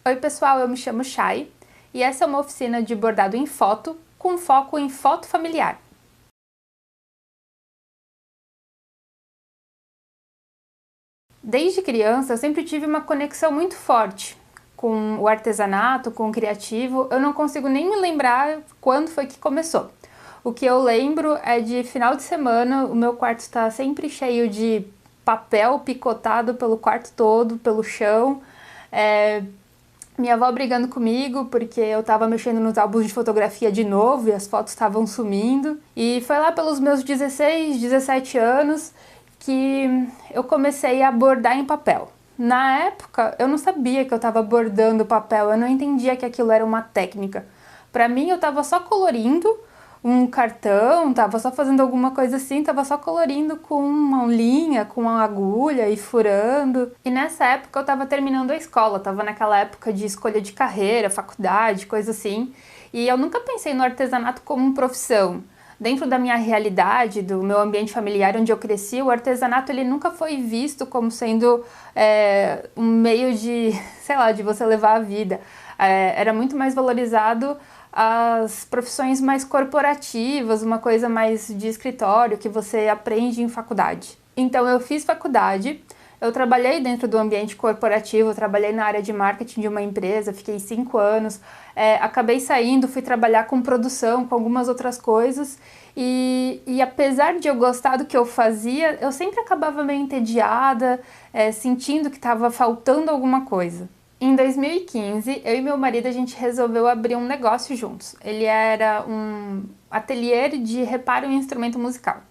Oi pessoal, eu me chamo Chay e essa é uma oficina de bordado em foto com foco em foto familiar. Desde criança eu sempre tive uma conexão muito forte com o artesanato, com o criativo. Eu não consigo nem me lembrar quando foi que começou. O que eu lembro é de final de semana, o meu quarto está sempre cheio de papel picotado pelo quarto todo, pelo chão. Minha avó brigando comigo porque eu tava mexendo nos álbuns de fotografia de novo e as fotos estavam sumindo. E foi lá pelos meus 16, 17 anos que eu comecei a bordar em papel. Na época, eu não sabia que eu estava bordando papel, eu não entendia que aquilo era uma técnica. Para mim, eu estava só colorindo um cartão, tava só fazendo alguma coisa assim, tava só colorindo com uma linha, com uma agulha e furando. E nessa época eu tava terminando a escola, tava naquela época de escolha de carreira, faculdade, coisa assim. E eu nunca pensei no artesanato como profissão. Dentro da minha realidade, do meu ambiente familiar onde eu cresci, o artesanato ele nunca foi visto como sendo um meio de, sei lá, de você levar a vida. Era muito mais valorizado as profissões mais corporativas, uma coisa mais de escritório que você aprende em faculdade. Então eu fiz faculdade, eu trabalhei dentro do ambiente corporativo, eu trabalhei na área de marketing de uma empresa, fiquei 5 anos, acabei saindo, fui trabalhar com produção, com algumas outras coisas, e apesar de eu gostar do que eu fazia, eu sempre acabava meio entediada, sentindo que estava faltando alguma coisa. Em 2015, eu e meu marido, a gente resolveu abrir um negócio juntos. Ele era um ateliê de reparo em instrumento musical.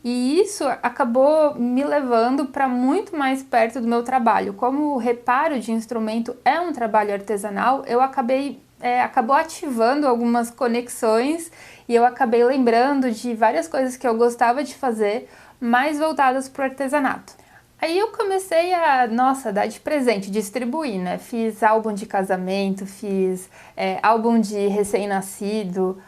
E isso acabou me levando para muito mais perto do meu trabalho. Como o reparo de instrumento é um trabalho artesanal, eu acabou ativando algumas conexões e eu acabei lembrando de várias coisas que eu gostava de fazer, mais voltadas para o artesanato. Aí eu comecei a, dar de presente, distribuir, né? Fiz álbum de casamento, fiz álbum de recém-nascido,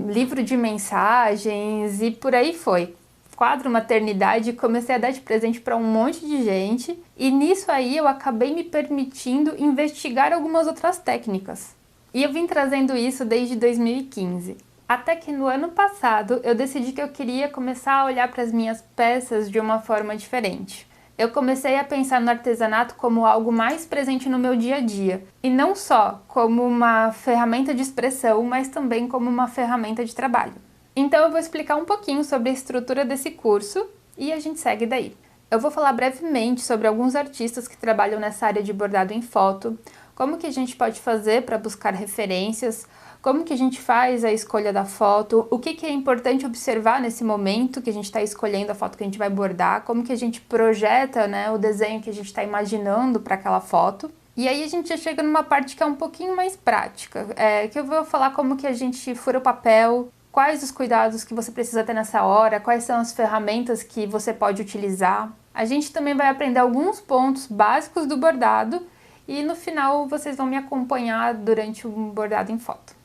livro de mensagens e por aí foi. Quadro maternidade, comecei a dar de presente para um monte de gente e nisso aí eu acabei me permitindo investigar algumas outras técnicas. E eu vim trazendo isso desde 2015. Até que no ano passado eu decidi que eu queria começar a olhar para as minhas peças de uma forma diferente. Eu comecei a pensar no artesanato como algo mais presente no meu dia a dia, e não só como uma ferramenta de expressão, mas também como uma ferramenta de trabalho. Então eu vou explicar um pouquinho sobre a estrutura desse curso e a gente segue daí. Eu vou falar brevemente sobre alguns artistas que trabalham nessa área de bordado em foto, como que a gente pode fazer para buscar referências, como que a gente faz a escolha da foto, o que é importante observar nesse momento que a gente está escolhendo a foto que a gente vai bordar, como que a gente projeta, né, o desenho que a gente está imaginando para aquela foto. E aí a gente já chega numa parte que é um pouquinho mais prática, que eu vou falar como que a gente fura o papel, quais os cuidados que você precisa ter nessa hora, quais são as ferramentas que você pode utilizar. A gente também vai aprender alguns pontos básicos do bordado e no final vocês vão me acompanhar durante o bordado em foto.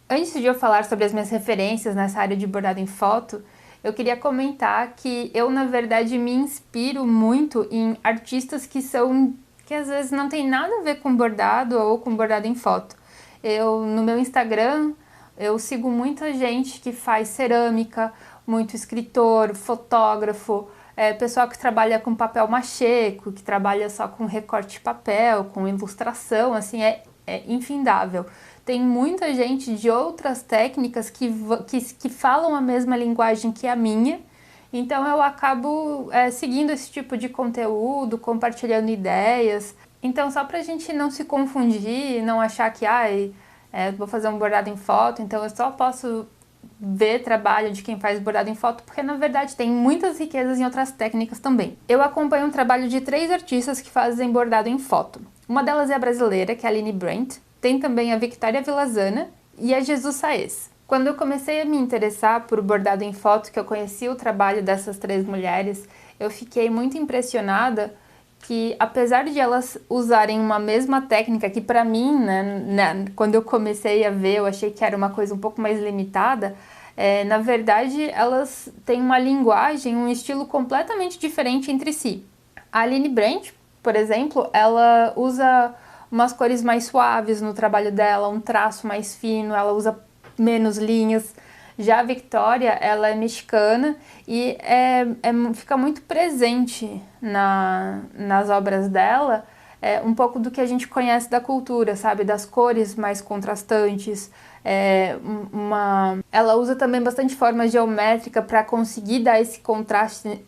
Antes de eu falar sobre as minhas referências nessa área de bordado em foto, eu queria comentar que eu, na verdade, me inspiro muito em artistas que às vezes não tem nada a ver com bordado ou com bordado em foto. No meu Instagram, eu sigo muita gente que faz cerâmica, muito escritor, fotógrafo, pessoal que trabalha com papel machê, que trabalha só com recorte de papel, com ilustração, assim, é infindável. Tem muita gente de outras técnicas que falam a mesma linguagem que a minha, então eu acabo seguindo esse tipo de conteúdo, compartilhando ideias. Então só pra gente não se confundir, não achar que vou fazer um bordado em foto, então eu só posso ver trabalho de quem faz bordado em foto, porque na verdade tem muitas riquezas em outras técnicas também. Eu acompanho um trabalho de 3 artistas que fazem bordado em foto. Uma delas é a brasileira, que é a Aline Brandt, tem também a Victoria Vilazana e a Jesus Saez. Quando eu comecei a me interessar por bordado em foto, que eu conheci o trabalho dessas 3 mulheres, eu fiquei muito impressionada que, apesar de elas usarem uma mesma técnica, que para mim, quando eu comecei a ver, eu achei que era uma coisa um pouco mais limitada, Na verdade, elas têm uma linguagem, um estilo completamente diferente entre si. A Aline Brandt, por exemplo, ela usa umas cores mais suaves no trabalho dela, um traço mais fino, ela usa menos linhas. Já a Victoria, ela é mexicana e fica muito presente nas obras dela um pouco do que a gente conhece da cultura, sabe? Das cores mais contrastantes. Ela usa também bastante forma geométrica para conseguir dar esse contraste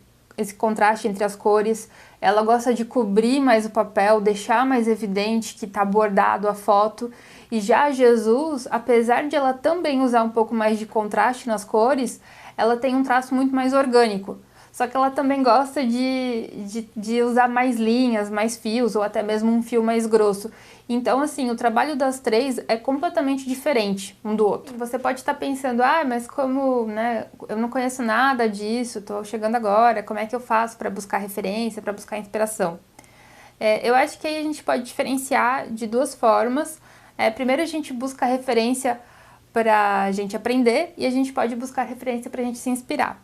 entre as cores. Ela gosta de cobrir mais o papel, deixar mais evidente que está bordado a foto. E já a Jesus, apesar de ela também usar um pouco mais de contraste nas cores, ela tem um traço muito mais orgânico. Só que ela também gosta de usar mais linhas, mais fios, ou até mesmo um fio mais grosso. Então, assim, o trabalho das três é completamente diferente um do outro. Você pode estar pensando, mas como, né, eu não conheço nada disso, estou chegando agora, como é que eu faço para buscar referência, para buscar inspiração? Eu acho que aí a gente pode diferenciar de duas formas. Primeiro a gente busca referência para a gente aprender e a gente pode buscar referência para a gente se inspirar.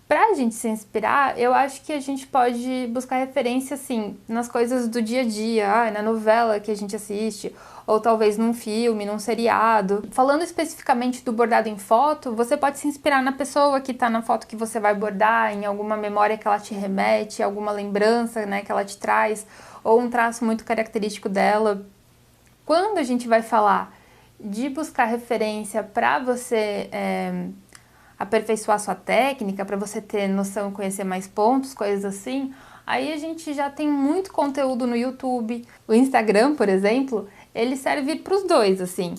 Pra gente se inspirar, eu acho que a gente pode buscar referência, assim, nas coisas do dia a dia, na novela que a gente assiste, ou talvez num filme, num seriado. Falando especificamente do bordado em foto, você pode se inspirar na pessoa que tá na foto que você vai bordar, em alguma memória que ela te remete, alguma lembrança, né, que ela te traz, ou um traço muito característico dela. Quando a gente vai falar de buscar referência para você aperfeiçoar sua técnica, para você ter noção e conhecer mais pontos, coisas assim, aí a gente já tem muito conteúdo no YouTube. O Instagram, por exemplo, ele serve para os dois, assim.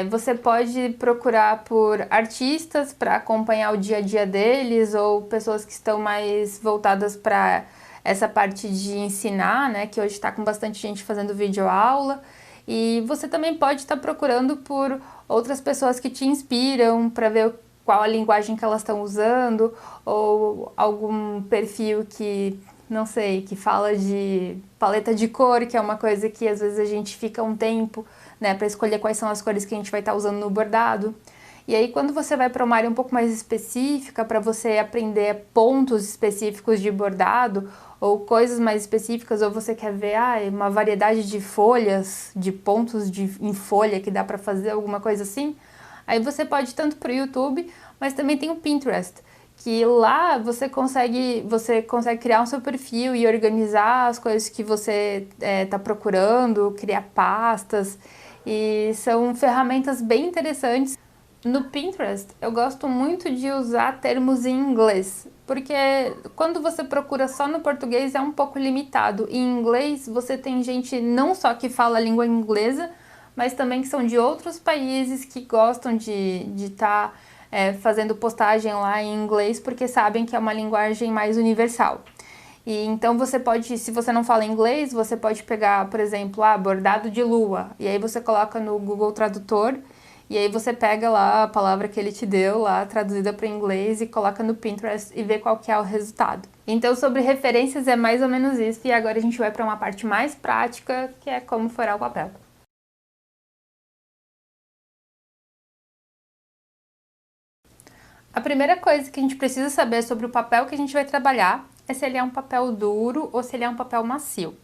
Você pode procurar por artistas para acompanhar o dia a dia deles, ou pessoas que estão mais voltadas para essa parte de ensinar, né, que hoje está com bastante gente fazendo videoaula. E você também pode estar procurando por outras pessoas que te inspiram para ver qual a linguagem que elas estão usando, ou algum perfil que, não sei, que fala de paleta de cor, que é uma coisa que às vezes a gente fica um tempo, né, para escolher quais são as cores que a gente vai estar usando no bordado. E aí quando você vai para uma área um pouco mais específica, para você aprender pontos específicos de bordado, ou coisas mais específicas, ou você quer ver uma variedade de folhas, de pontos em folha que dá para fazer alguma coisa assim, aí você pode ir tanto para o YouTube, mas também tem o Pinterest, que lá você consegue criar um seu perfil e organizar as coisas que você está procurando, criar pastas, e são ferramentas bem interessantes. No Pinterest, eu gosto muito de usar termos em inglês, porque quando você procura só no português é um pouco limitado. Em inglês, você tem gente não só que fala a língua inglesa, mas também que são de outros países que gostam de estar fazendo postagem lá em inglês, porque sabem que é uma linguagem mais universal. E então você pode, se você não fala inglês, você pode pegar, por exemplo, bordado de lua, e aí você coloca no Google Tradutor, e aí você pega lá a palavra que ele te deu, lá traduzida para inglês, e coloca no Pinterest e vê qual que é o resultado. Então, sobre referências é mais ou menos isso, e agora a gente vai para uma parte mais prática, que é como furar o papel. A primeira coisa que a gente precisa saber sobre o papel que a gente vai trabalhar é se ele é um papel duro ou se ele é um papel macio.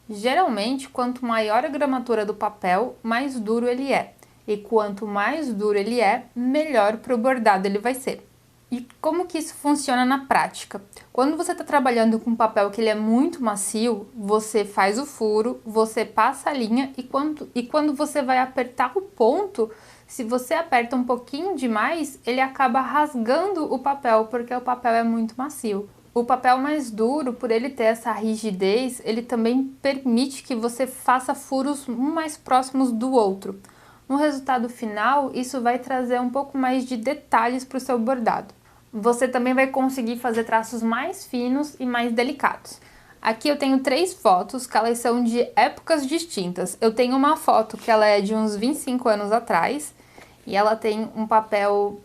Geralmente, quanto maior a gramatura do papel, mais duro ele é. E quanto mais duro ele é, melhor para o bordado ele vai ser. E como que isso funciona na prática? Quando você está trabalhando com um papel que ele é muito macio, você faz o furo, você passa a linha e quando você vai apertar o ponto, se você aperta um pouquinho demais, ele acaba rasgando o papel, porque o papel é muito macio. O papel mais duro, por ele ter essa rigidez, ele também permite que você faça furos um mais próximos do outro. No resultado final, isso vai trazer um pouco mais de detalhes para o seu bordado. Você também vai conseguir fazer traços mais finos e mais delicados. Aqui eu tenho 3 fotos, que elas são de épocas distintas. Eu tenho uma foto que ela é de uns 25 anos atrás, e ela tem um papel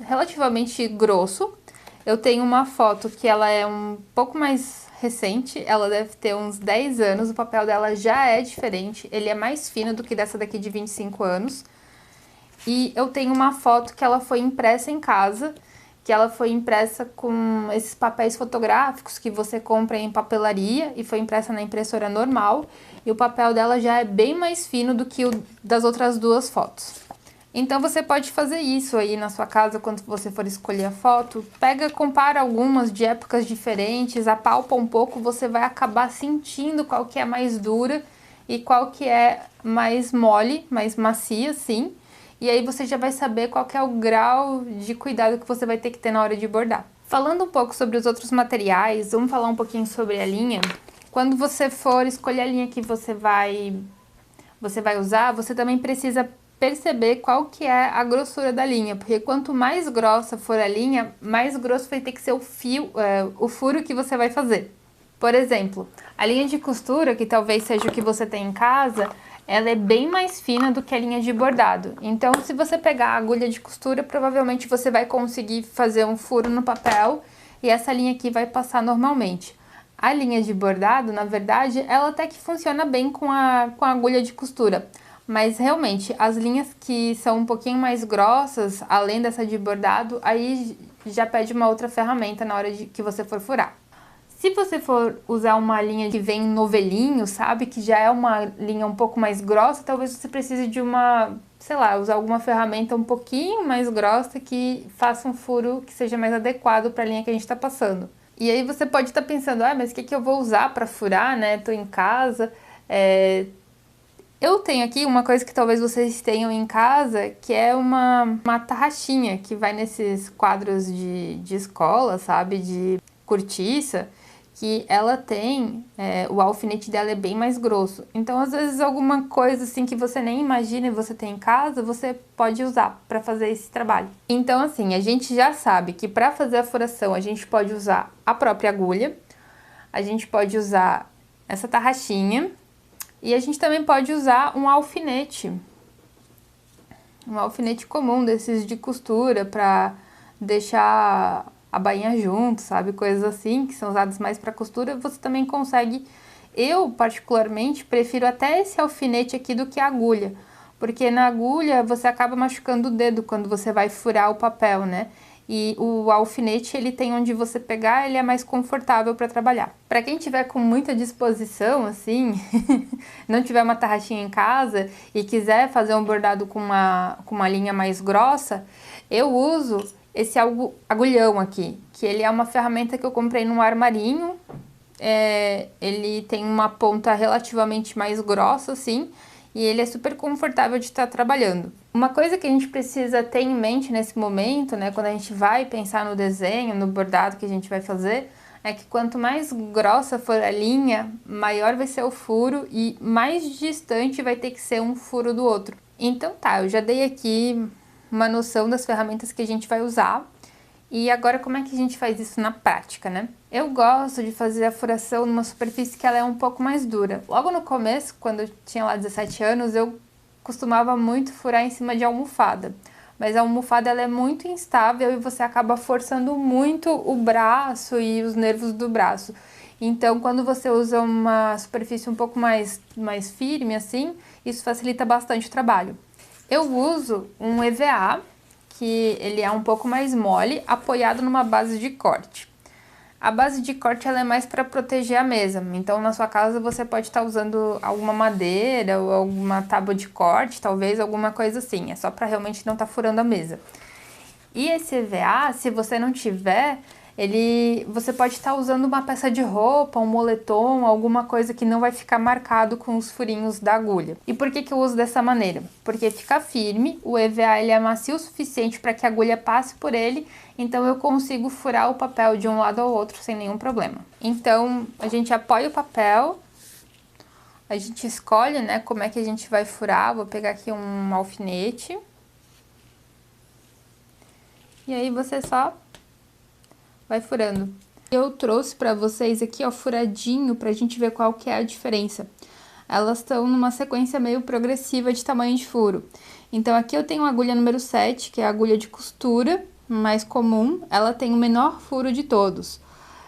relativamente grosso. Eu tenho uma foto que ela é um pouco mais recente, ela deve ter uns 10 anos, o papel dela já é diferente, ele é mais fino do que dessa daqui de 25 anos. E eu tenho uma foto que ela foi impressa em casa, que ela foi impressa com esses papéis fotográficos que você compra em papelaria e foi impressa na impressora normal, e o papel dela já é bem mais fino do que o das outras duas fotos. Então você pode fazer isso aí na sua casa quando você for escolher a foto. Pega, compara algumas de épocas diferentes, apalpa um pouco, você vai acabar sentindo qual que é mais dura e qual que é mais mole, mais macia, sim. E aí você já vai saber qual que é o grau de cuidado que você vai ter que ter na hora de bordar. Falando um pouco sobre os outros materiais, vamos falar um pouquinho sobre a linha. Quando você for escolher a linha que você vai usar, você também precisa perceber qual que é a grossura da linha, porque quanto mais grossa for a linha, mais grosso vai ter que ser o fio, o furo que você vai fazer. Por exemplo, a linha de costura, que talvez seja o que você tem em casa, ela é bem mais fina do que a linha de bordado. Então, se você pegar a agulha de costura, provavelmente você vai conseguir fazer um furo no papel e essa linha aqui vai passar normalmente. A linha de bordado, na verdade, ela até que funciona bem com a agulha de costura. Mas realmente, as linhas que são um pouquinho mais grossas, além dessa de bordado, aí já pede uma outra ferramenta na hora que você for furar. Se você for usar uma linha que vem em novelinho, sabe, que já é uma linha um pouco mais grossa, talvez você precise de uma, sei lá, usar alguma ferramenta um pouquinho mais grossa que faça um furo que seja mais adequado para a linha que a gente está passando. E aí você pode estar pensando, mas o que eu vou usar para furar, né? Tô em casa. Eu tenho aqui uma coisa que talvez vocês tenham em casa, que é uma tarraxinha que vai nesses quadros de escola, sabe? De cortiça, que ela tem, o alfinete dela é bem mais grosso. Então, às vezes, alguma coisa assim que você nem imagina e você tem em casa, você pode usar para fazer esse trabalho. Então, assim, a gente já sabe que para fazer a furação, a gente pode usar a própria agulha, a gente pode usar essa tarraxinha, e a gente também pode usar um alfinete comum desses de costura para deixar a bainha junto, sabe? Coisas assim que são usadas mais para costura. Você também consegue, eu particularmente prefiro até esse alfinete aqui do que a agulha, porque na agulha você acaba machucando o dedo quando você vai furar o papel, né? E o alfinete, ele tem onde você pegar, ele é mais confortável para trabalhar. Para quem tiver com muita disposição, assim, não tiver uma tarraxinha em casa e quiser fazer um bordado com uma linha mais grossa, eu uso esse agulhão aqui, que ele é uma ferramenta que eu comprei num armarinho. Ele tem uma ponta relativamente mais grossa, assim, e ele é super confortável de estar trabalhando. Uma coisa que a gente precisa ter em mente nesse momento, né, quando a gente vai pensar no desenho, no bordado que a gente vai fazer, é que quanto mais grossa for a linha, maior vai ser o furo e mais distante vai ter que ser um furo do outro. Então tá, eu já dei aqui uma noção das ferramentas que a gente vai usar. E agora, como é que a gente faz isso na prática, né? Eu gosto de fazer a furação numa superfície que ela é um pouco mais dura. Logo no começo, quando eu tinha lá 17 anos, eu costumava muito furar em cima de almofada. Mas a almofada ela é muito instável e você acaba forçando muito o braço e os nervos do braço. Então, quando você usa uma superfície um pouco mais firme, assim, isso facilita bastante o trabalho. Eu uso um EVA, que ele é um pouco mais mole, apoiado numa base de corte. A base de corte ela é mais para proteger a mesa, então na sua casa você pode estar usando alguma madeira ou alguma tábua de corte, talvez alguma coisa assim, é só para realmente não estar furando a mesa. E esse EVA, se você não tiver, você pode estar usando uma peça de roupa, um moletom, alguma coisa que não vai ficar marcado com os furinhos da agulha. E por que eu uso dessa maneira? Porque fica firme, o EVA ele é macio o suficiente para que a agulha passe por ele, então eu consigo furar o papel de um lado ao outro sem nenhum problema. Então a gente apoia o papel, a gente escolhe, né, como é que a gente vai furar. Vou pegar aqui um alfinete. E aí você só vai furando. Eu trouxe pra vocês aqui, ó, furadinho, pra gente ver qual que é a diferença. Elas estão numa sequência meio progressiva de tamanho de furo. Então, aqui eu tenho a agulha número 7, que é a agulha de costura, mais comum. Ela tem o menor furo de todos.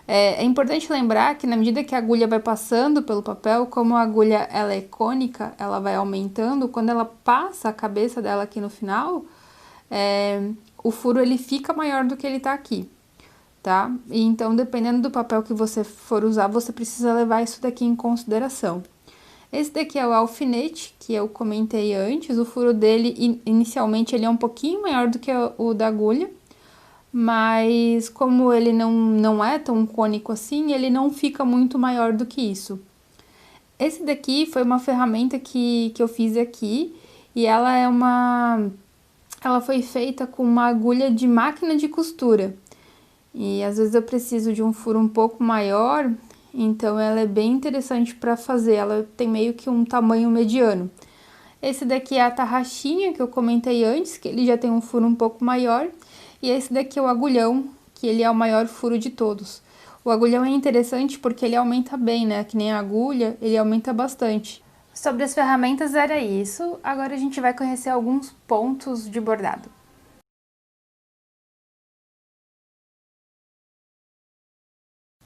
É importante lembrar que na medida que a agulha vai passando pelo papel, como a agulha ela é cônica, ela vai aumentando, quando ela passa a cabeça dela aqui no final, o furo ele fica maior do que ele tá aqui, tá? E então, dependendo do papel que você for usar, você precisa levar isso daqui em consideração. Esse daqui é o alfinete, que eu comentei antes, o furo dele, inicialmente, ele é um pouquinho maior do que o da agulha, mas como ele não é tão cônico assim, ele não fica muito maior do que isso. Esse daqui foi uma ferramenta que eu fiz aqui, e ela foi feita com uma agulha de máquina de costura. E às vezes eu preciso de um furo um pouco maior, então ela é bem interessante para fazer, ela tem meio que um tamanho mediano. Esse daqui é a tarraxinha que eu comentei antes, que ele já tem um furo um pouco maior, e esse daqui é o agulhão, que ele é o maior furo de todos. O agulhão é interessante porque ele aumenta bem, né? Que nem a agulha, ele aumenta bastante. Sobre as ferramentas era isso, agora a gente vai conhecer alguns pontos de bordado.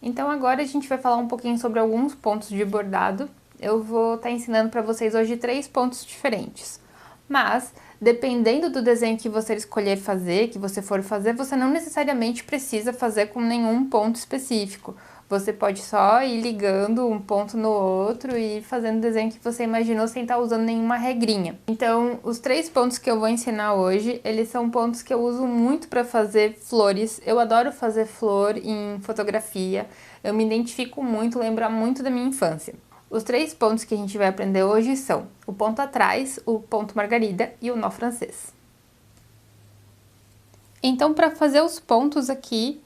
Então agora a gente vai falar um pouquinho sobre alguns pontos de bordado. Eu vou estar ensinando para vocês hoje 3 pontos diferentes. Mas, dependendo do desenho que você escolher fazer, que você for fazer, você não necessariamente precisa fazer com nenhum ponto específico. Você pode só ir ligando um ponto no outro e fazendo o desenho que você imaginou sem estar usando nenhuma regrinha. Então, os 3 pontos que eu vou ensinar hoje, eles são pontos que eu uso muito para fazer flores. Eu adoro fazer flor em fotografia. Eu me identifico muito, lembra muito da minha infância. Os 3 pontos que a gente vai aprender hoje são o ponto atrás, o ponto margarida e o nó francês. Então, para fazer os pontos aqui,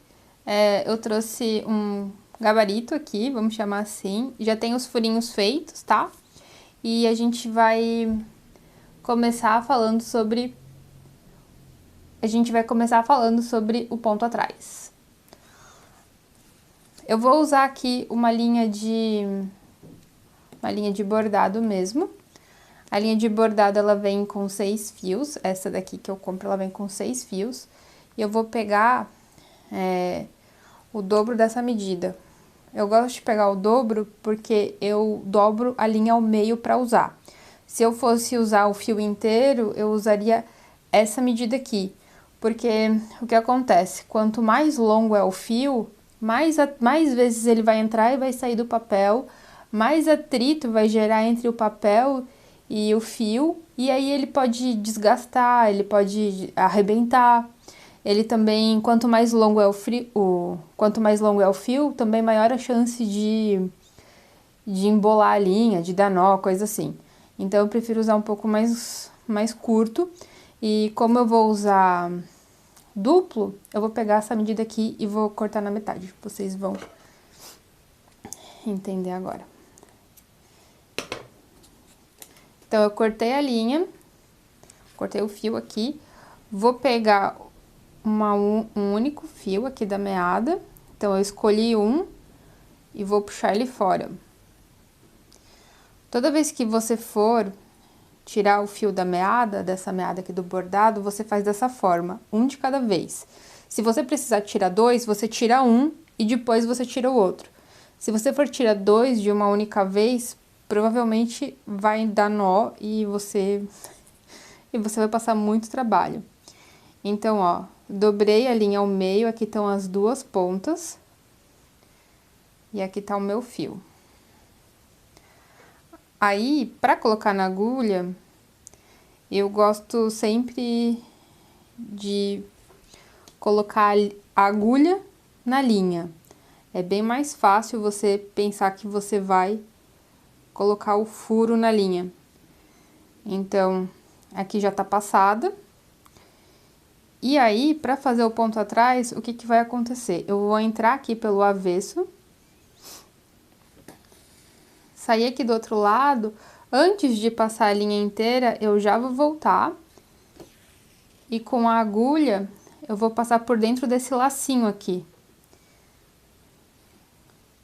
eu trouxe um gabarito aqui, vamos chamar assim. Já tem os furinhos feitos, tá? E a gente vai começar falando sobre... o ponto atrás. Eu vou usar aqui uma linha de bordado mesmo. A linha de bordado, ela vem com 6 fios. Essa daqui que eu compro, ela vem com 6 fios. E eu vou pegar o dobro dessa medida. Eu gosto de pegar o dobro porque eu dobro a linha ao meio para usar. Se eu fosse usar o fio inteiro, eu usaria essa medida aqui. Porque o que acontece? Quanto mais longo é o fio, mais vezes ele vai entrar e vai sair do papel, mais atrito vai gerar entre o papel e o fio, e aí ele pode desgastar, ele pode arrebentar. Ele também, quanto mais longo é o fio, também maior a chance de embolar a linha, de dar nó, coisa assim. Então eu prefiro usar um pouco mais curto, e como eu vou usar duplo, eu vou pegar essa medida aqui e vou cortar na metade. Vocês vão entender agora. Então, eu cortei a linha, cortei o fio aqui, vou pegar um único fio aqui da meada. Então, eu escolhi um e vou puxar ele fora. Toda vez que você for tirar o fio da meada, dessa meada aqui do bordado, você faz dessa forma, um de cada vez. Se você precisar tirar 2, você tira um e depois você tira o outro. Se você for tirar 2 de uma única vez, provavelmente vai dar nó e você vai passar muito trabalho. Então, ó, dobrei a linha ao meio, aqui estão as 2 pontas. E aqui tá o meu fio. Aí, para colocar na agulha, eu gosto sempre de colocar a agulha na linha. É bem mais fácil você pensar que você vai colocar o furo na linha. Então, aqui já tá passada. E aí, para fazer o ponto atrás, o que vai acontecer? Eu vou entrar aqui pelo avesso, sair aqui do outro lado, antes de passar a linha inteira, eu já vou voltar. E com a agulha, eu vou passar por dentro desse lacinho aqui.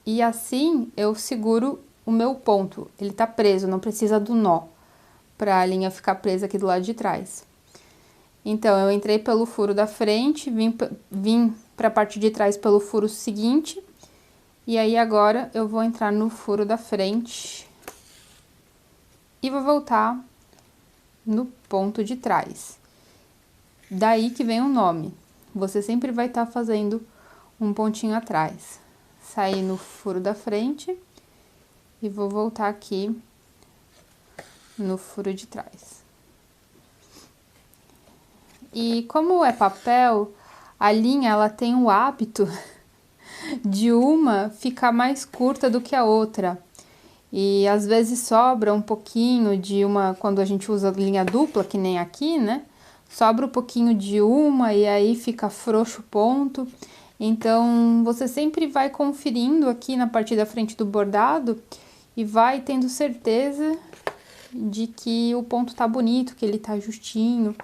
E assim, eu seguro o meu ponto, ele tá preso, não precisa do nó, pra linha ficar presa aqui do lado de trás. Então, eu entrei pelo furo da frente, vim pra parte de trás pelo furo seguinte, E aí agora eu vou entrar no furo da frente e vou voltar no ponto de trás. Daí que vem o nome. Você sempre vai estar fazendo um pontinho atrás. Sair no furo da frente e vou voltar aqui no furo de trás. E como é papel, a linha ela tem o hábito de uma ficar mais curta do que a outra. E às vezes sobra um pouquinho de uma, quando a gente usa linha dupla, que nem aqui, né? Sobra um pouquinho de uma e aí fica frouxo o ponto. Então, você sempre vai conferindo aqui na parte da frente do bordado e vai tendo certeza de que o ponto tá bonito, que ele tá justinho.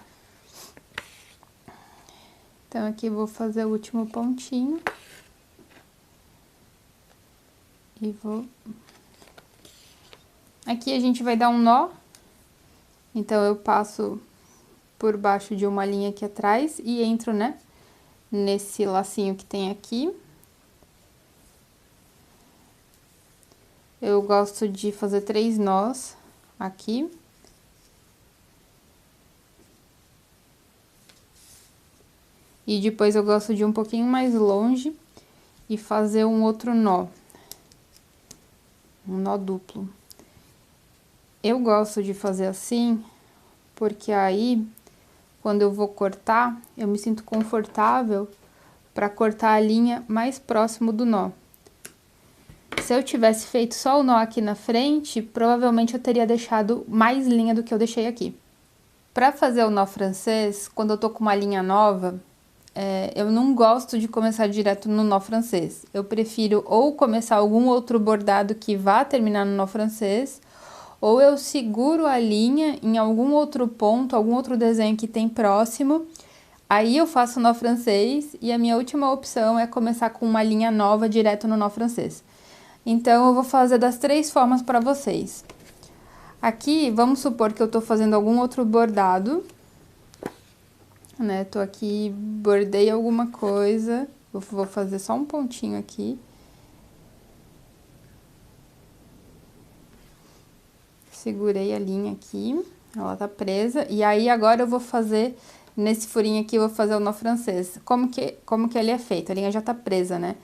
Então, aqui eu vou fazer o último pontinho. E vou... Aqui a gente vai dar um nó. Então, eu passo por baixo de uma linha aqui atrás e entro, né, nesse lacinho que tem aqui. Eu gosto de fazer 3 nós aqui. E depois eu gosto de ir um pouquinho mais longe e fazer um outro nó. Um nó duplo. Eu gosto de fazer assim, porque aí, quando eu vou cortar, eu me sinto confortável para cortar a linha mais próximo do nó. Se eu tivesse feito só o nó aqui na frente, provavelmente eu teria deixado mais linha do que eu deixei aqui. Para fazer o nó francês, quando eu tô com uma linha nova, eu não gosto de começar direto no nó francês. Eu prefiro ou começar algum outro bordado que vá terminar no nó francês, ou eu seguro a linha em algum outro ponto, algum outro desenho que tem próximo. Aí eu faço o nó francês e a minha última opção é começar com uma linha nova direto no nó francês. Então, eu vou fazer das 3 formas para vocês. Aqui, vamos supor que eu tô fazendo algum outro bordado, né? Tô aqui, bordei alguma coisa, vou fazer só um pontinho aqui. Segurei a linha aqui, ela tá presa. E aí, agora eu vou fazer, nesse furinho aqui, eu vou fazer o nó francês. Como que ele é feito? A linha já tá presa, né?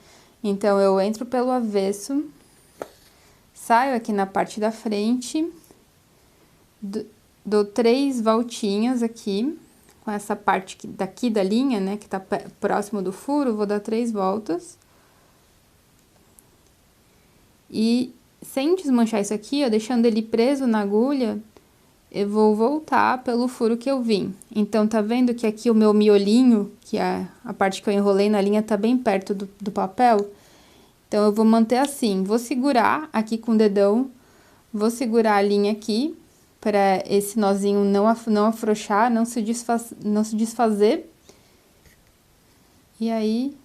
Então, eu entro pelo avesso, saio aqui na parte da frente, dou 3 voltinhas aqui, com essa parte daqui da linha, né, que tá próximo do furo, vou dar 3 voltas. E sem desmanchar isso aqui, ó, deixando ele preso na agulha, eu vou voltar pelo furo que eu vim. Então, tá vendo que aqui o meu miolinho, que é a parte que eu enrolei na linha, tá bem perto do papel? Então, eu vou manter assim, vou segurar aqui com o dedão, vou segurar a linha aqui, para esse nozinho não afrouxar, não se desfazer. E aí,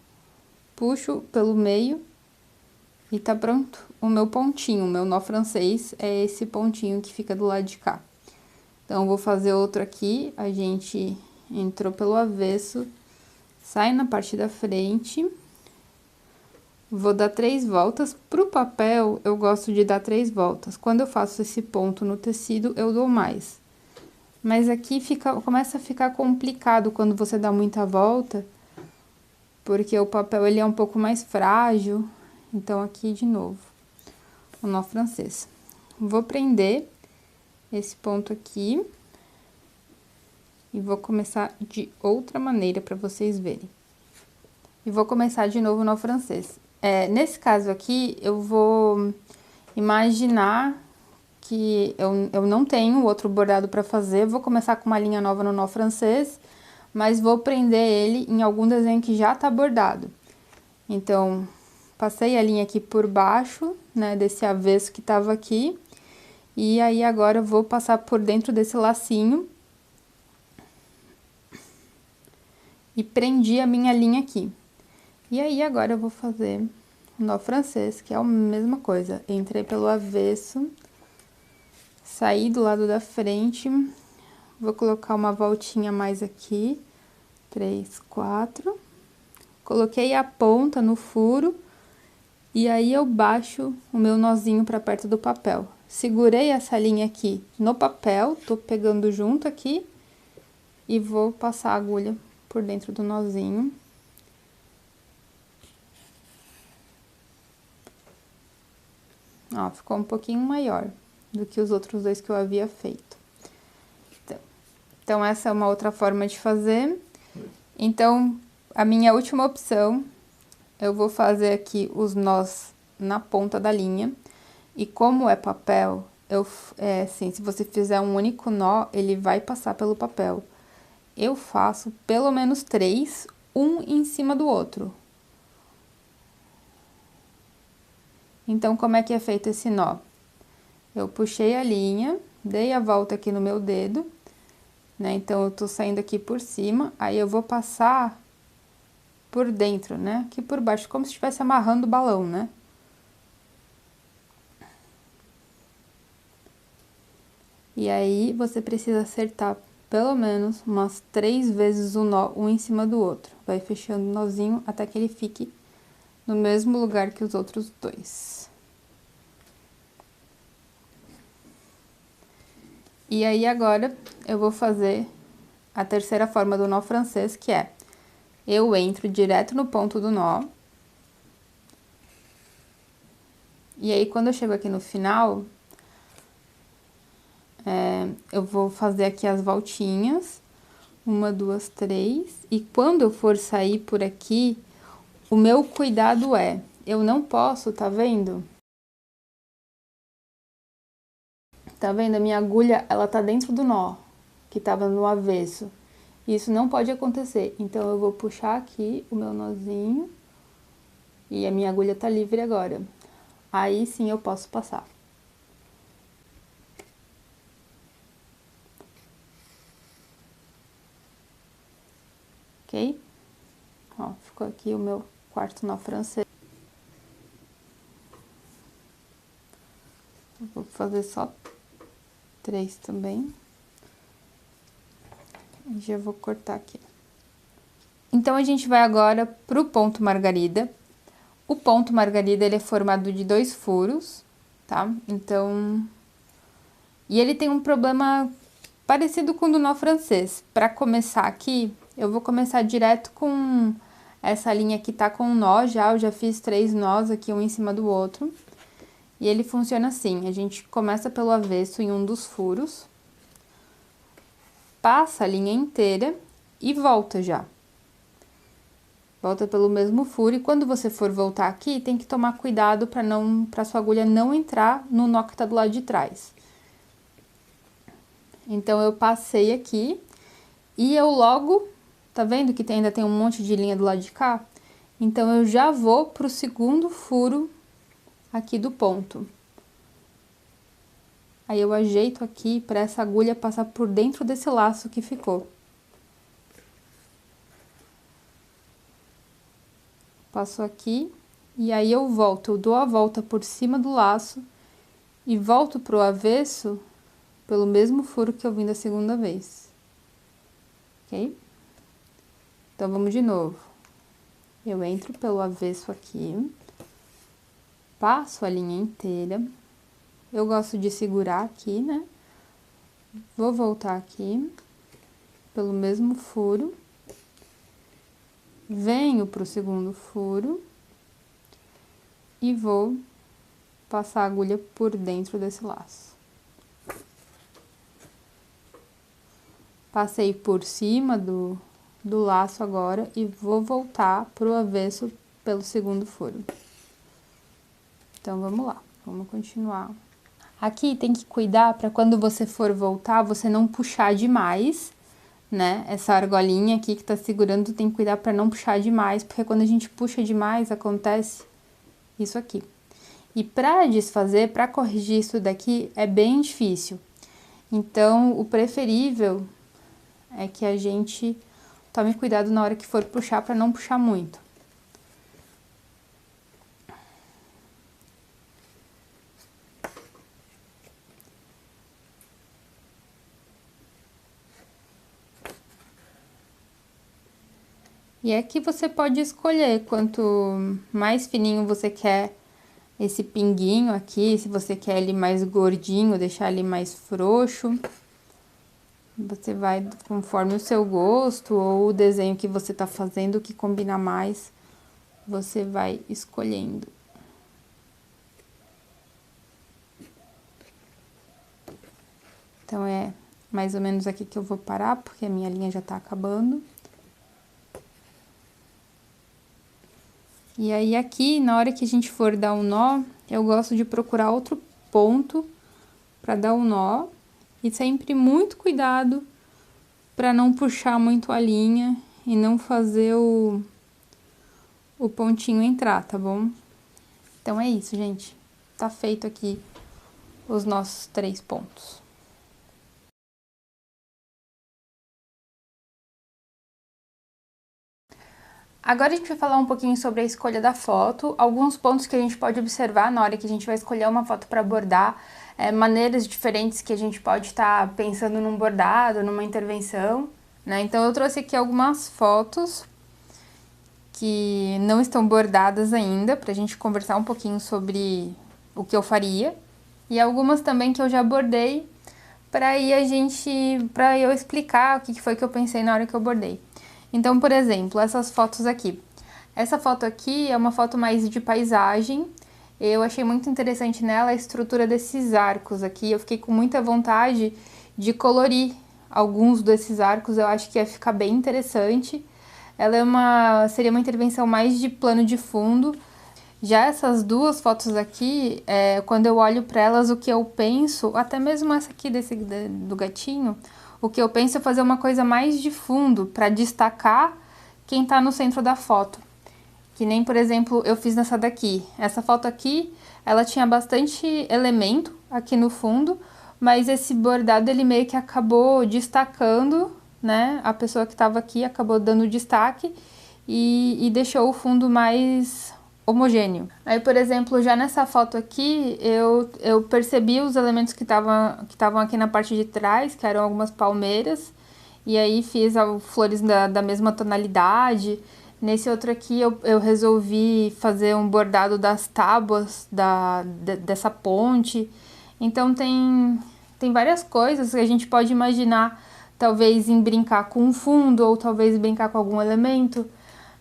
puxo pelo meio e tá pronto o meu pontinho, o meu nó francês é esse pontinho que fica do lado de cá. Então, vou fazer outro aqui, a gente entrou pelo avesso, sai na parte da frente, vou dar 3 voltas. Pro papel, eu gosto de dar 3 voltas. Quando eu faço esse ponto no tecido, eu dou mais. Mas aqui começa a ficar complicado quando você dá muita volta, porque o papel ele é um pouco mais frágil. Então, aqui de novo, o nó francês. Vou prender esse ponto aqui e vou começar de outra maneira para vocês verem. E vou começar de novo o nó francês. Nesse caso aqui, eu vou imaginar que eu não tenho outro bordado para fazer, vou começar com uma linha nova no nó francês, mas vou prender ele em algum desenho que já tá bordado. Então, passei a linha aqui por baixo, né, desse avesso que tava aqui, e aí agora eu vou passar por dentro desse lacinho e prendi a minha linha aqui. E aí, agora eu vou fazer o nó francês, que é a mesma coisa. Entrei pelo avesso, saí do lado da frente, vou colocar uma voltinha mais aqui, 3, 4. Coloquei a ponta no furo E aí eu baixo o meu nozinho para perto do papel. Segurei essa linha aqui no papel, tô pegando junto aqui e vou passar a agulha por dentro do nozinho. Ó, ficou um pouquinho maior do que os outros dois que eu havia feito. Então, essa é uma outra forma de fazer. Então, a minha última opção, eu vou fazer aqui os nós na ponta da linha. E como é papel, assim, se você fizer um único nó, ele vai passar pelo papel. Eu faço pelo menos 3, um em cima do outro. Então, como é que é feito esse nó? Eu puxei a linha, dei a volta aqui no meu dedo, né? Então, eu tô saindo aqui por cima, aí eu vou passar por dentro, né? Aqui por baixo, como se estivesse amarrando o balão, né? E aí, você precisa acertar pelo menos umas 3 vezes o nó, um em cima do outro. Vai fechando o nozinho até que ele fique no mesmo lugar que os outros dois. E aí, agora, eu vou fazer a terceira forma do nó francês, que é... Eu entro direto no ponto do nó. E aí, quando eu chego aqui no final... eu vou fazer aqui as voltinhas. 1, 2, 3. E quando eu for sair por aqui, o meu cuidado é... Eu não posso, tá vendo? Tá vendo? A minha agulha, ela tá dentro do nó, que tava no avesso. Isso não pode acontecer. Então, eu vou puxar aqui o meu nozinho. E a minha agulha tá livre agora. Aí, sim, eu posso passar. Ok? Ó, ficou aqui o meu quarto nó francês. Eu vou fazer só 3 também. E já vou cortar aqui. Então, a gente vai agora pro ponto margarida. O ponto margarida, ele é formado de 2 furos, tá? Então... E ele tem um problema parecido com o do nó francês. Pra começar aqui, eu vou começar direto com essa linha que tá com nó já. Eu já fiz 3 nós aqui, um em cima do outro. E ele funciona assim, a gente começa pelo avesso em um dos furos, passa a linha inteira e volta já. Volta pelo mesmo furo e quando você for voltar aqui, tem que tomar cuidado para sua agulha não entrar no nó que tá do lado de trás. Então, eu passei aqui e eu logo, tá vendo que ainda tem um monte de linha do lado de cá? Então, eu já vou pro segundo furo aqui do ponto. Aí, eu ajeito aqui para essa agulha passar por dentro desse laço que ficou. Passo aqui, e aí eu volto, eu dou a volta por cima do laço e volto pro avesso pelo mesmo furo que eu vim da segunda vez. Ok? Então, vamos de novo. Eu entro pelo avesso aqui, passo a linha inteira. Eu gosto de segurar aqui, né? Vou voltar aqui, pelo mesmo furo. Venho pro segundo furo. E vou passar a agulha por dentro desse laço. Passei por cima do laço agora e vou voltar pro avesso pelo segundo furo. Então, vamos lá, vamos continuar. Aqui tem que cuidar para quando você for voltar, você não puxar demais, né? Essa argolinha aqui que tá segurando, tem que cuidar para não puxar demais, porque quando a gente puxa demais, acontece isso aqui. E para desfazer, para corrigir isso daqui, é bem difícil. Então, o preferível é que a gente tome cuidado na hora que for puxar, para não puxar muito. E aqui você pode escolher quanto mais fininho você quer esse pinguinho aqui, se você quer ele mais gordinho, deixar ele mais frouxo. Você vai conforme o seu gosto ou o desenho que você tá fazendo, que combina mais, você vai escolhendo. Então, é mais ou menos aqui que eu vou parar, porque a minha linha já tá acabando. E aí, aqui, na hora que a gente for dar um nó, eu gosto de procurar outro ponto para dar um nó. E sempre muito cuidado para não puxar muito a linha e não fazer o pontinho entrar, tá bom? Então, é isso, gente. Tá feito aqui os nossos 3 pontos. Agora a gente vai falar um pouquinho sobre a escolha da foto, alguns pontos que a gente pode observar na hora que a gente vai escolher uma foto para bordar, maneiras diferentes que a gente pode estar pensando num bordado, numa intervenção, né? Então eu trouxe aqui algumas fotos que não estão bordadas ainda, pra gente conversar um pouquinho sobre o que eu faria, e algumas também que eu já bordei, para eu explicar o que foi que eu pensei na hora que eu bordei. Então, por exemplo, essas fotos aqui. Essa foto aqui é uma foto mais de paisagem. Eu achei muito interessante nela a estrutura desses arcos aqui. Eu fiquei com muita vontade de colorir alguns desses arcos. Eu acho que ia ficar bem interessante. Ela seria uma intervenção mais de plano de fundo. Já essas duas fotos aqui, quando eu olho para elas, o que eu penso, até mesmo essa aqui do gatinho, o que eu penso é fazer uma coisa mais de fundo, para destacar quem tá no centro da foto. Que nem, por exemplo, eu fiz nessa daqui. Essa foto aqui, ela tinha bastante elemento aqui no fundo, mas esse bordado, ele meio que acabou destacando, né? A pessoa que tava aqui acabou dando destaque e deixou o fundo mais homogêneo. Aí, por exemplo, já nessa foto aqui, eu percebi os elementos que estavam aqui na parte de trás, que eram algumas palmeiras, e aí fiz flores da mesma tonalidade. Nesse outro aqui, eu resolvi fazer um bordado das tábuas dessa ponte. Então, tem várias coisas que a gente pode imaginar, talvez em brincar com um fundo, ou talvez brincar com algum elemento.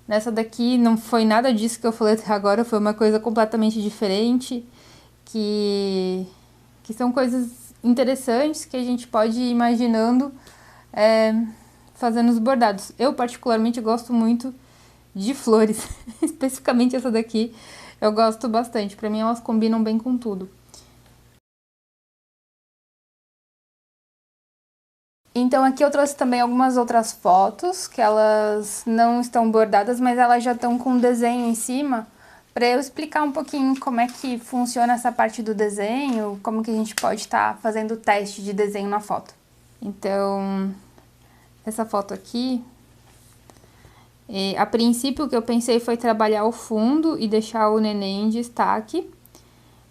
Nessa daqui não foi nada disso que eu falei até agora, foi uma coisa completamente diferente, que são coisas interessantes que a gente pode ir imaginando fazendo os bordados. Eu particularmente gosto muito de flores, especificamente essa daqui, eu gosto bastante, pra mim elas combinam bem com tudo. Então aqui eu trouxe também algumas outras fotos, que elas não estão bordadas, mas elas já estão com um desenho em cima, para eu explicar um pouquinho como é que funciona essa parte do desenho, como que a gente pode estar fazendo o teste de desenho na foto. Então, essa foto aqui, a princípio o que eu pensei foi trabalhar o fundo e deixar o neném em destaque,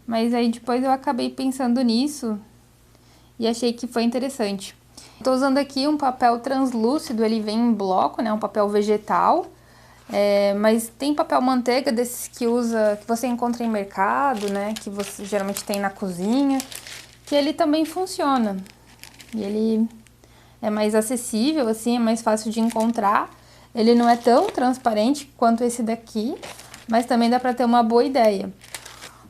mas aí depois eu acabei pensando nisso e achei que foi interessante. Estou usando aqui um papel translúcido, ele vem em bloco, né, um papel vegetal, mas tem papel manteiga desses que você encontra em mercado, né, que você geralmente tem na cozinha, que ele também funciona. E ele é mais acessível, assim, é mais fácil de encontrar. Ele não é tão transparente quanto esse daqui, mas também dá para ter uma boa ideia.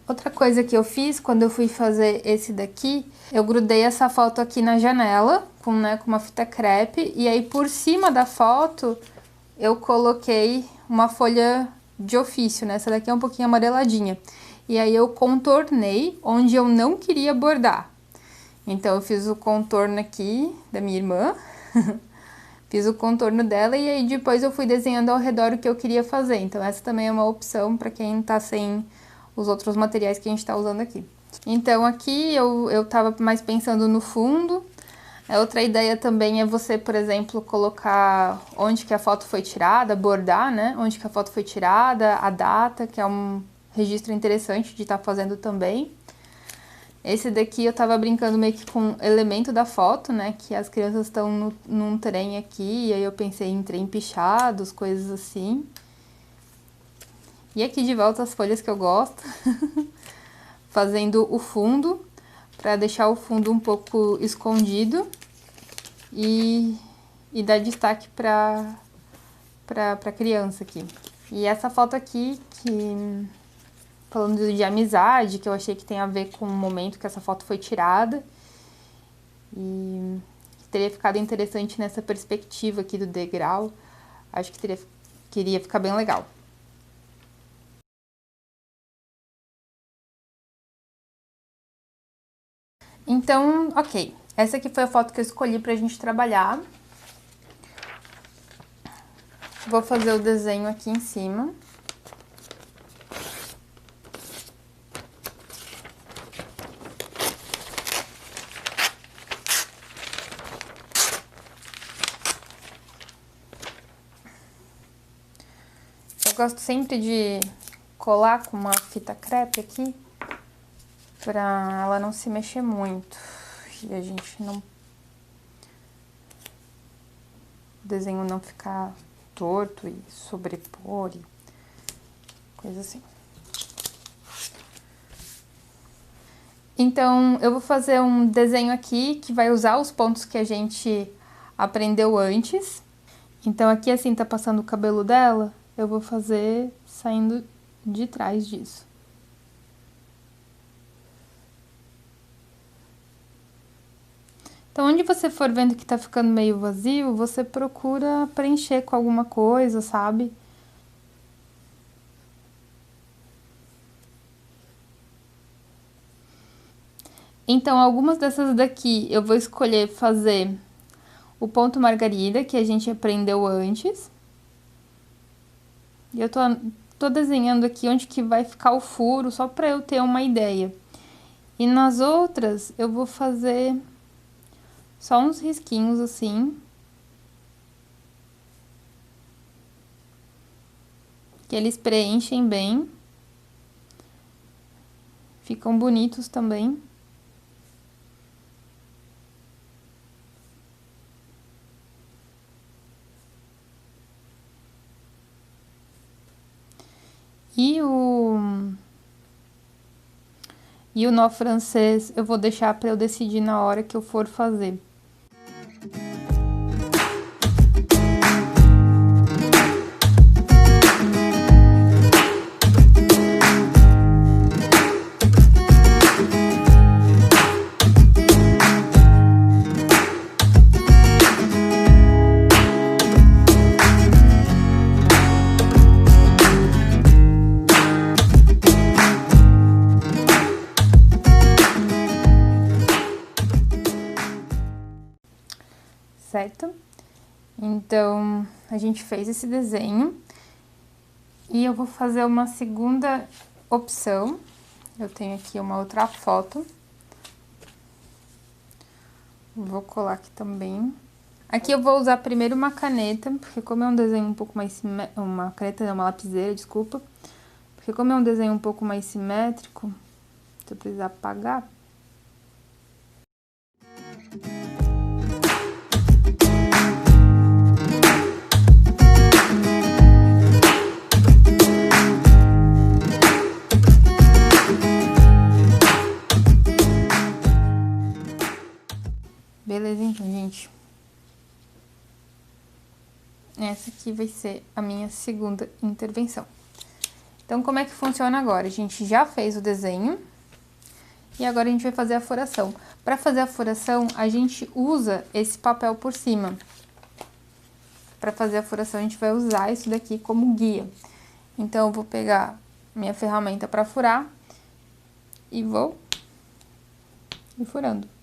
Outra coisa que eu fiz quando eu fui fazer esse daqui, eu grudei essa foto aqui na janela, com uma fita crepe, e aí por cima da foto eu coloquei uma folha de ofício, né? Essa daqui é um pouquinho amareladinha. E aí eu contornei onde eu não queria bordar. Então eu fiz o contorno aqui da minha irmã, fiz o contorno dela e aí depois eu fui desenhando ao redor o que eu queria fazer. Então essa também é uma opção para quem tá sem os outros materiais que a gente tá usando aqui. Então aqui eu tava mais pensando no fundo. A outra ideia também é você, por exemplo, colocar onde que a foto foi tirada, bordar, né? Onde que a foto foi tirada, a data, que é um registro interessante de estar fazendo também. Esse daqui eu tava brincando meio que com elemento da foto, né? Que as crianças estão num trem aqui, e aí eu pensei em trem pichados, coisas assim. E aqui de volta as folhas que eu gosto. fazendo o fundo, para deixar o fundo um pouco escondido e dar destaque para criança aqui. E essa foto aqui, falando de amizade, que eu achei que tem a ver com o momento que essa foto foi tirada. E teria ficado interessante nessa perspectiva aqui do degrau. Acho que queria ficar bem legal. Então, ok. Essa aqui foi a foto que eu escolhi pra gente trabalhar. Vou fazer o desenho aqui em cima. Eu gosto sempre de colar com uma fita crepe aqui, pra ela não se mexer muito e a gente não... o desenho não ficar torto e sobrepor e coisa assim. Então, eu vou fazer um desenho aqui que vai usar os pontos que a gente aprendeu antes. Então, aqui assim tá passando o cabelo dela, eu vou fazer saindo de trás disso. Então, onde você for vendo que tá ficando meio vazio, você procura preencher com alguma coisa, sabe? Então, algumas dessas daqui eu vou escolher fazer o ponto margarida, que a gente aprendeu antes. E eu tô desenhando aqui onde que vai ficar o furo, só pra eu ter uma ideia. E nas outras, eu vou fazer só uns risquinhos assim. Que eles preenchem bem. Ficam bonitos também. E o nó francês eu vou deixar para eu decidir na hora que eu for fazer. Certo? Então, a gente fez esse desenho e eu vou fazer uma segunda opção. Eu tenho aqui uma outra foto. Vou colar aqui também. Aqui eu vou usar primeiro uma caneta, porque como é um desenho um pouco mais... uma caneta, não, uma lapiseira, desculpa. Porque como é um desenho um pouco mais simétrico, se eu precisar apagar... Beleza, então, gente. Essa aqui vai ser a minha segunda intervenção. Então, como é que funciona agora? A gente já fez o desenho e agora a gente vai fazer a furação. Para fazer a furação, a gente usa esse papel por cima. Para fazer a furação, a gente vai usar isso daqui como guia. Então, eu vou pegar minha ferramenta para furar e vou ir furando.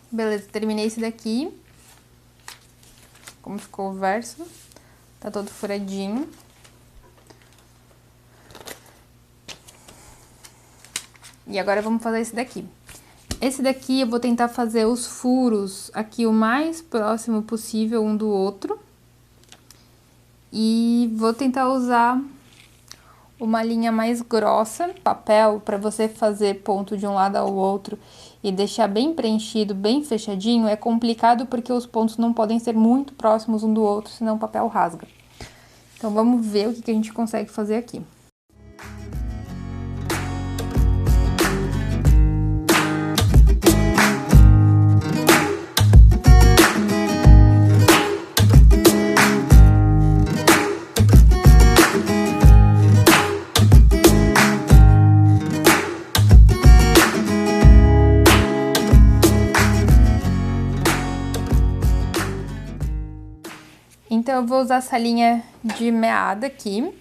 Beleza, terminei esse daqui. Como ficou o verso. Tá todo furadinho. E agora vamos fazer esse daqui. Esse daqui eu vou tentar fazer os furos aqui o mais próximo possível um do outro. E vou tentar usar uma linha mais grossa, papel, para você fazer ponto de um lado ao outro e deixar bem preenchido, bem fechadinho. É complicado porque os pontos não podem ser muito próximos um do outro, senão o papel rasga. Então, vamos ver o que a gente consegue fazer aqui. Então, eu vou usar essa linha de meada aqui.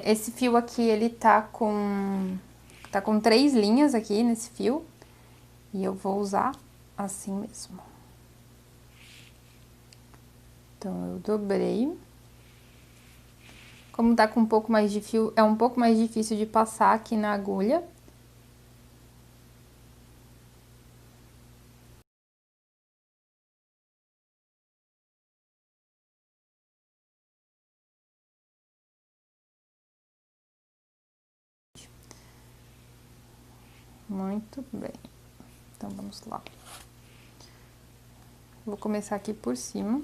Esse fio aqui, ele tá com 3 linhas aqui nesse fio. E eu vou usar assim mesmo. Então, eu dobrei. Como tá com um pouco mais de fio, é um pouco mais difícil de passar aqui na agulha. Muito bem. Então, vamos lá. Vou começar aqui por cima.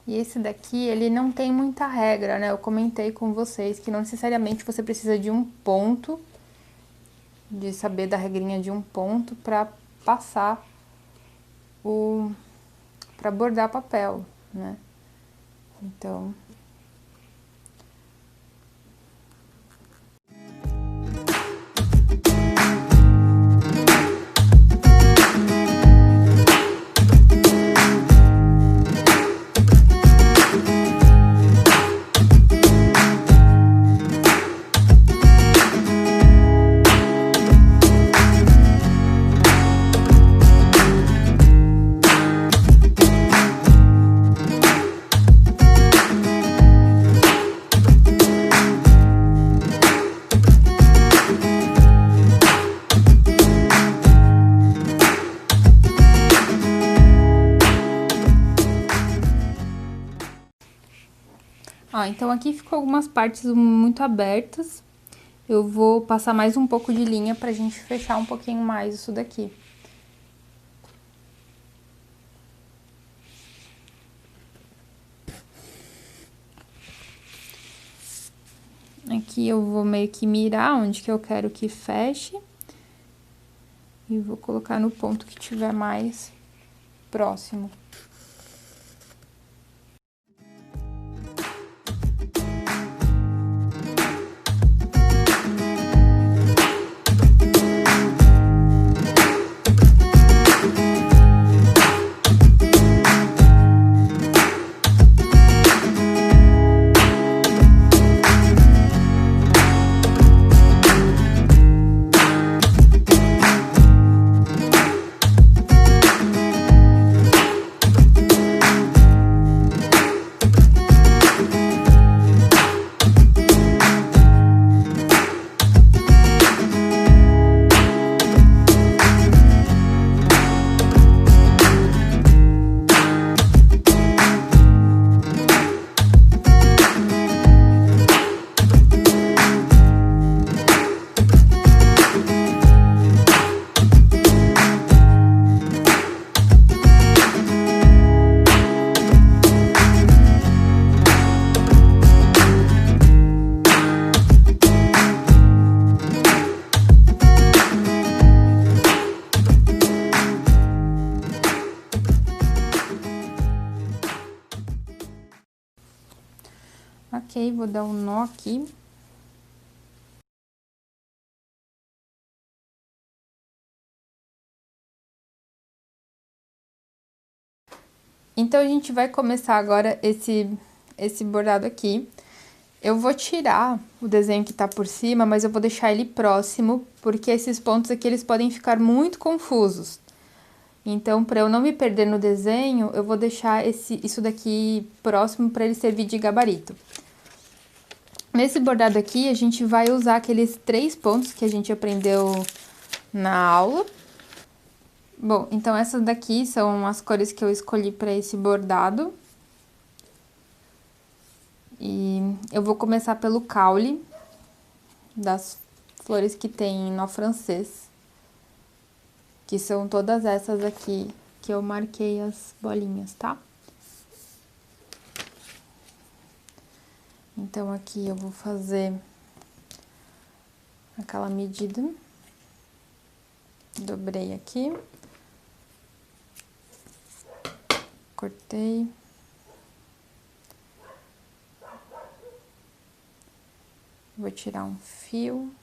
E esse daqui, ele não tem muita regra, né? Eu comentei com vocês que não necessariamente você precisa de um ponto, de saber da regrinha de um ponto pra passar pra bordar papel, né? Então... então aqui ficou algumas partes muito abertas. Eu vou passar mais um pouco de linha pra gente fechar um pouquinho mais isso daqui. Aqui eu vou meio que mirar onde que eu quero que feche. E vou colocar no ponto que tiver mais próximo. Ok, vou dar um nó aqui. Então, a gente vai começar agora esse bordado aqui. Eu vou tirar o desenho que tá por cima, mas eu vou deixar ele próximo, porque esses pontos aqui, eles podem ficar muito confusos. Então, para eu não me perder no desenho, eu vou deixar isso daqui próximo para ele servir de gabarito. Nesse bordado aqui, a gente vai usar aqueles 3 pontos que a gente aprendeu na aula. Bom, então essas daqui são as cores que eu escolhi para esse bordado. E eu vou começar pelo caule das flores que tem nó francês, que são todas essas aqui que eu marquei as bolinhas, tá? Então, aqui eu vou fazer aquela medida, dobrei aqui, cortei, vou tirar um fio.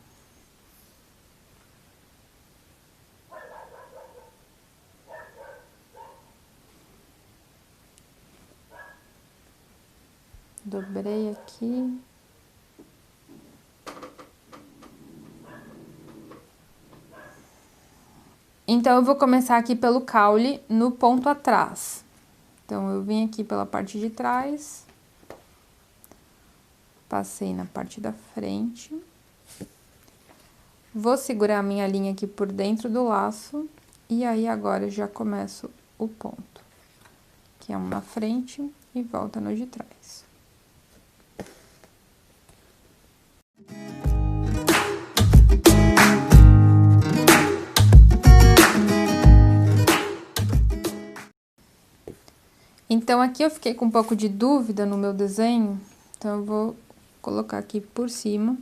Dobrei aqui. Então, eu vou começar aqui pelo caule no ponto atrás. Então, eu vim aqui pela parte de trás, passei na parte da frente, vou segurar a minha linha aqui por dentro do laço, e aí agora eu já começo o ponto, que é um na frente e volta no de trás. Então, aqui eu fiquei com um pouco de dúvida no meu desenho, então eu vou colocar aqui por cima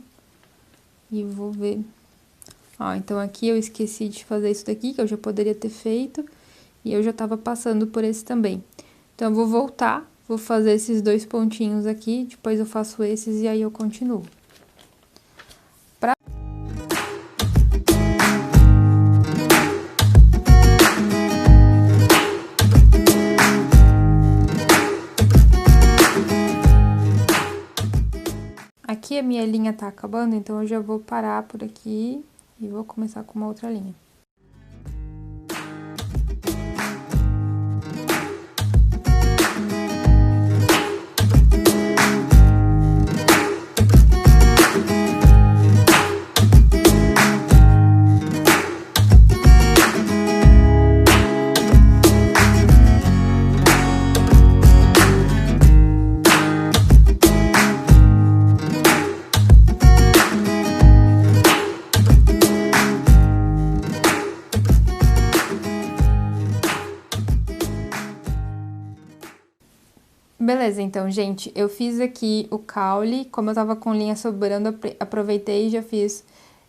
e vou ver. Ó, então aqui eu esqueci de fazer isso daqui, que eu já poderia ter feito, e eu já tava passando por esse também. Então, eu vou voltar, vou fazer esses 2 pontinhos aqui, depois eu faço esses e aí eu continuo. Aqui a minha linha tá acabando, então eu já vou parar por aqui e vou começar com uma outra linha. Beleza, então, gente, eu fiz aqui o caule, como eu tava com linha sobrando, aproveitei e já fiz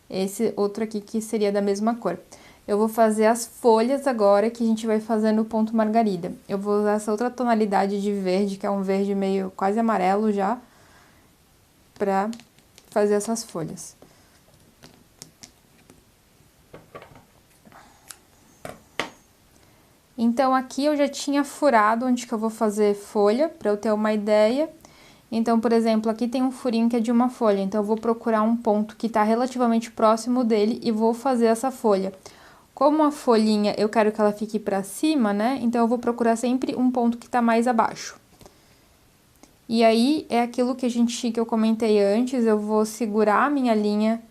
esse outro aqui que seria da mesma cor. Eu vou fazer as folhas agora, que a gente vai fazer no ponto margarida. Eu vou usar essa outra tonalidade de verde, que é um verde meio quase amarelo já, pra fazer essas folhas. Então, aqui eu já tinha furado onde que eu vou fazer folha, pra eu ter uma ideia. Então, por exemplo, aqui tem um furinho que é de uma folha, então eu vou procurar um ponto que tá relativamente próximo dele e vou fazer essa folha. Como a folhinha eu quero que ela fique pra cima, né? Então, eu vou procurar sempre um ponto que tá mais abaixo. E aí, é aquilo que eu comentei antes, eu vou segurar a minha linha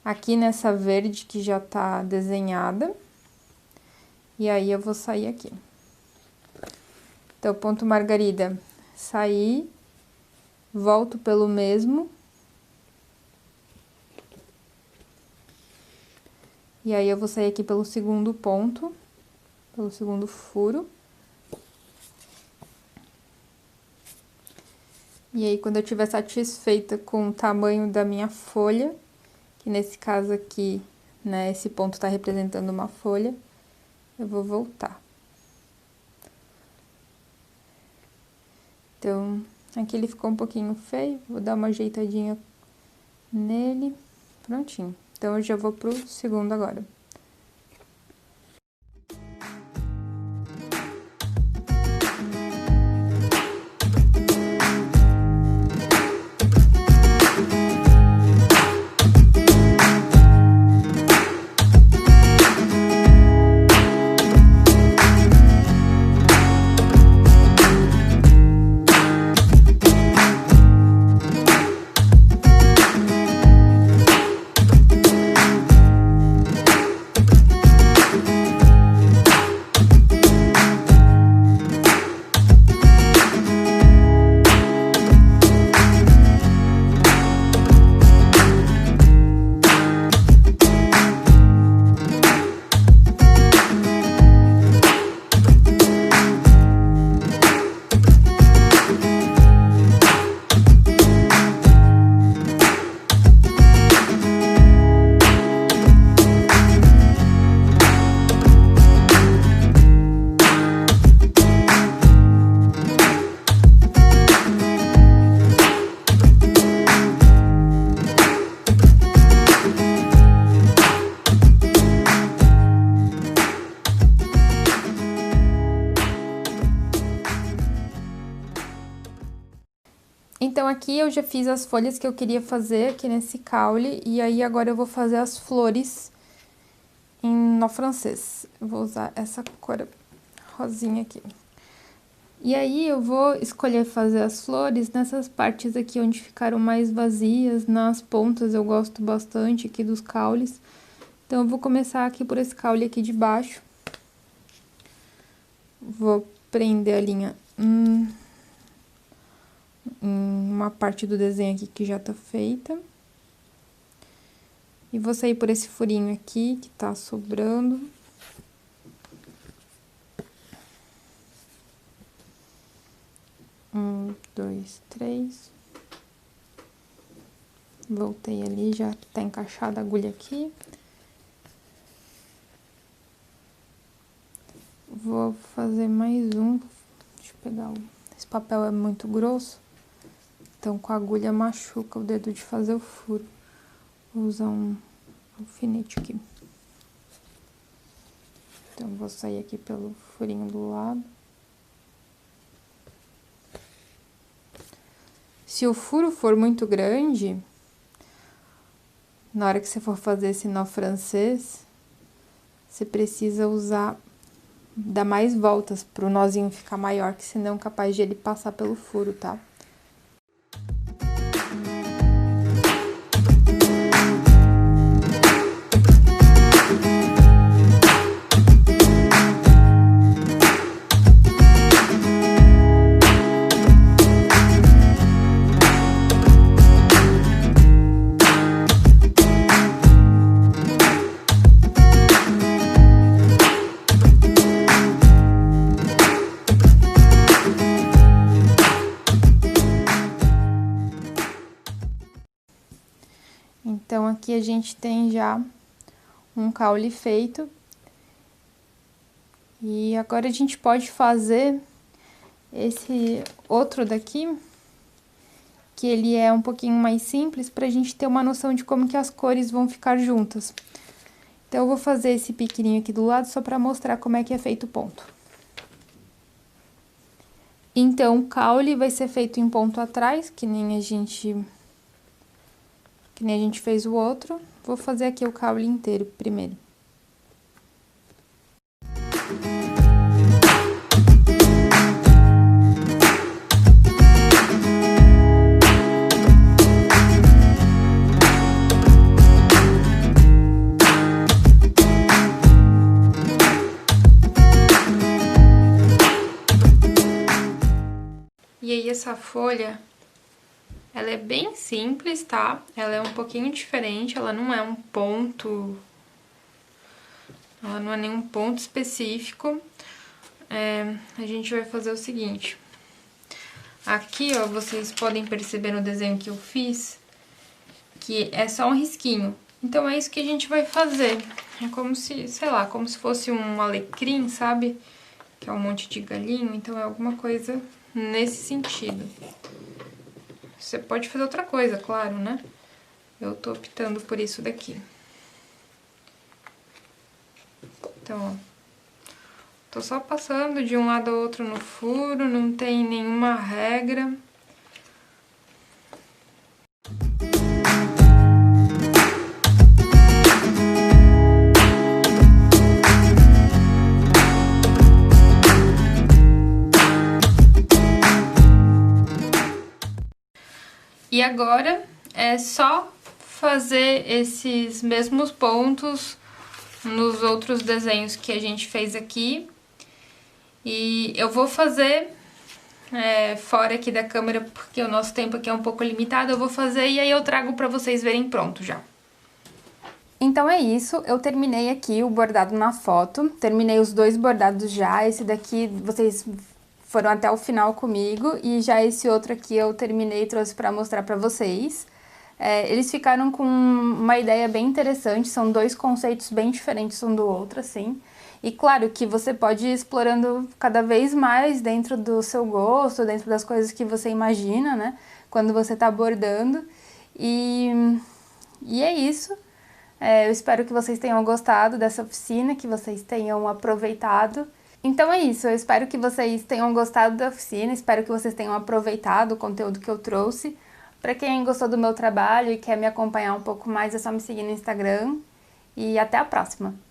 aqui nessa verde que já tá desenhada. E aí, eu vou sair aqui. Então, ponto margarida, saí, volto pelo mesmo. E aí, eu vou sair aqui pelo segundo ponto, pelo segundo furo. E aí, quando eu estiver satisfeita com o tamanho da minha folha, que nesse caso aqui, né, esse ponto tá representando uma folha, eu vou voltar. Então, aqui ele ficou um pouquinho feio, vou dar uma ajeitadinha nele, prontinho. Então, eu já vou pro segundo agora. Então aqui eu já fiz as folhas que eu queria fazer aqui nesse caule, e aí agora eu vou fazer as flores em nó francês. Eu vou usar essa cor rosinha aqui. E aí eu vou escolher fazer as flores nessas partes aqui onde ficaram mais vazias, nas pontas eu gosto bastante aqui dos caules. Então eu vou começar aqui por esse caule aqui de baixo. Vou prender a linha em uma parte do desenho aqui que já tá feita. E vou sair por esse furinho aqui que tá sobrando. Um, dois, três. Voltei ali, já tá encaixada a agulha aqui. Vou fazer mais um. Deixa eu pegar esse papel é muito grosso, então com a agulha machuca o dedo de fazer o furo. Vou usar um alfinete aqui. Então, vou sair aqui pelo furinho do lado. Se o furo for muito grande, na hora que você for fazer esse nó francês, você precisa dar mais voltas pro nozinho ficar maior, que senão é capaz de ele passar pelo furo, tá? Então, aqui a gente tem já um caule feito. E agora a gente pode fazer esse outro daqui, que ele é um pouquinho mais simples, pra gente ter uma noção de como que as cores vão ficar juntas. Então, eu vou fazer esse pequenininho aqui do lado só pra mostrar como é que é feito o ponto. Então, o caule vai ser feito em ponto atrás, que nem a gente fez o outro. Vou fazer aqui o caule inteiro primeiro. E aí, essa folha, ela é bem simples, tá? Ela é um pouquinho diferente, ela não é um ponto... Ela não é nenhum ponto específico. A gente vai fazer o seguinte. Aqui, ó, vocês podem perceber no desenho que eu fiz, que é só um risquinho. Então, é isso que a gente vai fazer. É como se, sei lá, como se fosse um alecrim, sabe? Que é um monte de galinho, então é alguma coisa nesse sentido. Você pode fazer outra coisa, claro, né? Eu tô optando por isso daqui. Então, ó. Tô só passando de um lado ao outro no furo, não tem nenhuma regra. E agora é só fazer esses mesmos pontos nos outros desenhos que a gente fez aqui. E eu vou fazer fora aqui da câmera, porque o nosso tempo aqui é um pouco limitado, eu vou fazer e aí eu trago pra vocês verem pronto já. Então é isso, eu terminei aqui o bordado na foto, terminei os dois bordados já, esse daqui vocês foram até o final comigo, e já esse outro aqui eu terminei e trouxe pra mostrar pra vocês. Eles ficaram com uma ideia bem interessante, são dois conceitos bem diferentes um do outro, assim. E claro que você pode ir explorando cada vez mais dentro do seu gosto, dentro das coisas que você imagina, né? Quando você tá bordando. E é isso. Eu espero que vocês tenham gostado dessa oficina, que vocês tenham aproveitado. Então é isso, eu espero que vocês tenham gostado da oficina, espero que vocês tenham aproveitado o conteúdo que eu trouxe. Para quem gostou do meu trabalho e quer me acompanhar um pouco mais, é só me seguir no Instagram. E até a próxima!